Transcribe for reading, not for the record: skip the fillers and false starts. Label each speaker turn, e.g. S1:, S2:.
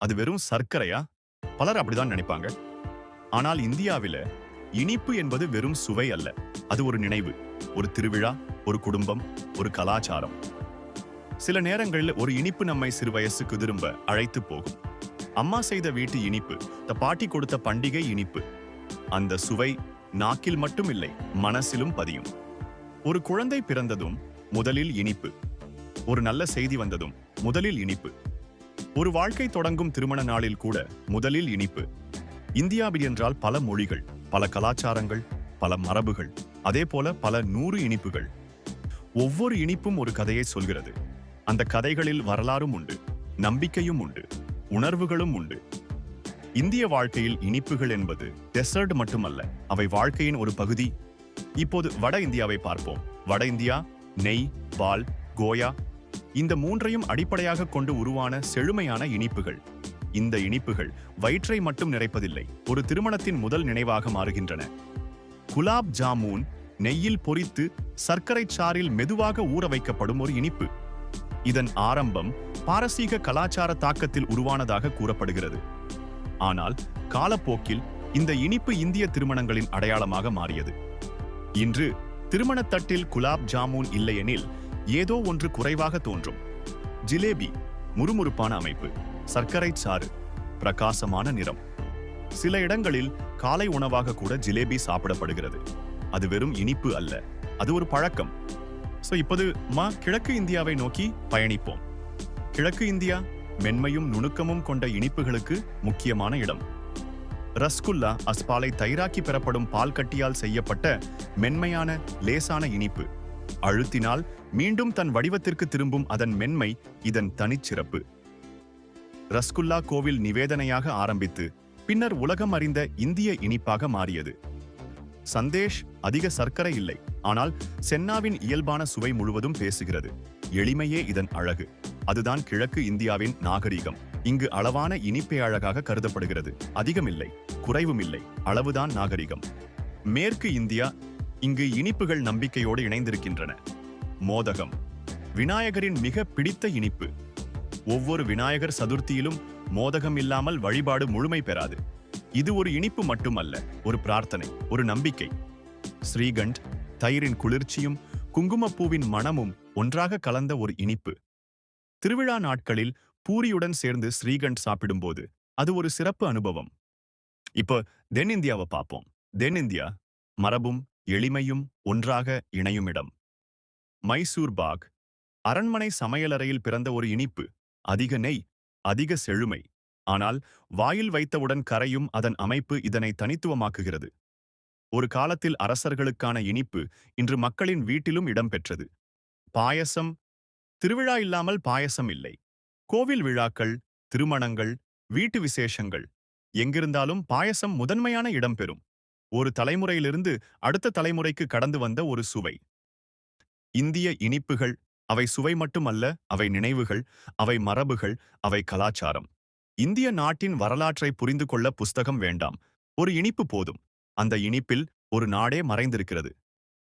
S1: அது வெறும் சர்க்கரையா? பலர் அப்படிதான் நினைப்பாங்க. ஆனால் இந்தியாவில இனிப்பு என்பது வெறும் சுவை அல்ல. அது ஒரு நினைவு, ஒரு திருவிழா, ஒரு குடும்பம், ஒரு கலாச்சாரம். சில நேரங்களில் ஒரு இனிப்பு நம்மை சிறு வயசுக்கு திரும்ப அழைத்து போகும். அம்மா செய்த வீட்டு இனிப்பு, பாட்டி கொடுத்த பண்டிகை இனிப்பு. அந்த சுவை நாக்கில் மட்டும் இல்லை, மனசிலும் பதியும். ஒரு குழந்தை பிறந்ததும் முதலில் இனிப்பு. ஒரு நல்ல செய்தி வந்ததும் முதலில் இனிப்பு. ஒரு வாழ்க்கை தொடங்கும் திருமண நாளில் கூட முதலில் இனிப்பு. இந்தியாவில் என்றால் பல மொழிகள், பல கலாச்சாரங்கள், பல மரபுகள், அதே போல பல 100 இனிப்புகள். ஒவ்வொரு இனிப்பும் ஒரு கதையை சொல்கிறது. அந்த கதைகளில் வரலாறும் உண்டு, நம்பிக்கையும் உண்டு, உணர்வுகளும் உண்டு. இந்திய வாழ்க்கையில் இனிப்புகள் என்பது டெசர்ட் மட்டுமல்ல, அவை வாழ்க்கையின் ஒரு பகுதி. இப்போது வட இந்தியாவை பார்ப்போம். வட இந்தியா நெய், பால், கோயா, இந்த மூன்றையும் அடிப்படையாக கொண்டு உருவான செழுமையான இனிப்புகள். இந்த இனிப்புகள் வயிற்றை மட்டும் நிறைப்பதில்லை, ஒரு திருமணத்தின் முதல் நினைவாக மாறுகின்றன. குலாப் ஜாமூன் நெய்யில் பொரித்து சர்க்கரை சாறில் மெதுவாக ஊற வைக்கப்படும் ஒரு இனிப்பு. இதன் ஆரம்பம் பாரசீக கலாச்சார தாக்கத்தில் உருவானதாக கூறப்படுகிறது. ஆனால் காலப்போக்கில் இந்த இனிப்பு இந்திய திருமணங்களின் அடையாளமாக மாறியது. இன்று திருமணத்தட்டில் குலாப் ஜாமூன் இல்லையெனில் ஏதோ ஒன்று குறைவாக தோன்றும். ஜிலேபி முறுமுறுப்பான அமைப்பு, சர்க்கரை சாறு, பிரகாசமான நிறம். சில இடங்களில் காலை உணவாக கூட ஜிலேபி சாப்பிடப்படுகிறது. அது வெறும் இனிப்பு அல்ல, அது ஒரு பழக்கம். இப்போது கிழக்கு இந்தியாவை நோக்கி பயணிப்போம். கிழக்கு இந்தியா மென்மையும் நுணுக்கமும் கொண்ட இனிப்புகளுக்கு முக்கியமான இடம். ரஸ்குல்லா அஸ்பாலை தயிராக்கி பெறப்படும் பால் கட்டியால் செய்யப்பட்ட மென்மையான லேசான இனிப்பு. அழுத்தினால் மீண்டும் தன் வடிவத்திற்கு திரும்பும் அதன் மென்மை இதன் தனிச்சிறப்பு. ரஸ்குல்லா கோவில் நிவேதனையாக ஆரம்பித்து பின்னர் உலகம் அறிந்த இந்திய இனிப்பாக மாறியது. சந்தேஷ் அதிக சர்க்கரை இல்லை, ஆனால் சென்னாவின் இயல்பான சுவை முழுவதும் பேசுகிறது. எளிமையே இதன் அழகு. அதுதான் கிழக்கு இந்தியாவின் நாகரிகம். இங்கு அளவான இனிப்பே அழகாக கருதப்படுகிறது. அதிகமில்லை, குறைவும் இல்லை, அளவுதான் நாகரிகம். மேற்கு இந்தியா இங்கு இனிப்புகள் நம்பிக்கையோடு இணைந்திருக்கின்றன. மோதகம் விநாயகரின் மிக பிடித்த இனிப்பு. ஒவ்வொரு விநாயகர் சதுர்த்தியிலும் மோதகம் இல்லாமல் வழிபாடு முழுமை பெறாது. இது ஒரு இனிப்பு மட்டுமல்ல, ஒரு பிரார்த்தனை, ஒரு நம்பிக்கை. ஸ்ரீகண்ட் தயிரின் குளிர்ச்சியும் குங்குமப்பூவின் மணமும் ஒன்றாக கலந்த ஒரு இனிப்பு. திருவிழா நாட்களில் பூரியுடன் சேர்ந்து ஸ்ரீகண்ட் சாப்பிடும்போது அது ஒரு சிறப்பு அனுபவம். இப்போ தென்னிந்தியாவை பார்ப்போம். தென்னிந்தியா மரபும் எளிமையும் ஒன்றாக இணையும் இடம். மைசூர் பாக் அரண்மனை சமையலறையில் பிறந்த ஒரு இனிப்பு. அதிக நெய், அதிக செழுமை. ஆனால் வாயில் வைத்தவுடன் கரையும் அதன் அமைப்பு இதனை தனித்துவமாக்குகிறது. ஒரு காலத்தில் அரசர்களுக்கான இனிப்பு இன்று மக்களின் வீட்டிலும் இடம்பெற்றது. பாயசம் திருவிழா இல்லாமல் பாயசம் இல்லை. கோவில் விழாக்கள், திருமணங்கள், வீட்டு விசேஷங்கள் எங்கிருந்தாலும் பாயசம் முதன்மையான இடம் பெறும். ஒரு தலைமுறையிலிருந்து அடுத்த தலைமுறைக்கு கடந்து வந்த ஒரு சுவை. இந்திய இனிப்புகள் அவை சுவை மட்டுமல்ல, அவை நினைவுகள், அவை மரபுகள், அவை கலாச்சாரம். இந்திய நாட்டின் வரலாற்றை புரிந்து கொள்ள புஸ்தகம் வேண்டாம், ஒரு இனிப்பு போதும். அந்த இனிப்பில் ஒரு நாடே மறைந்திருக்கிறது.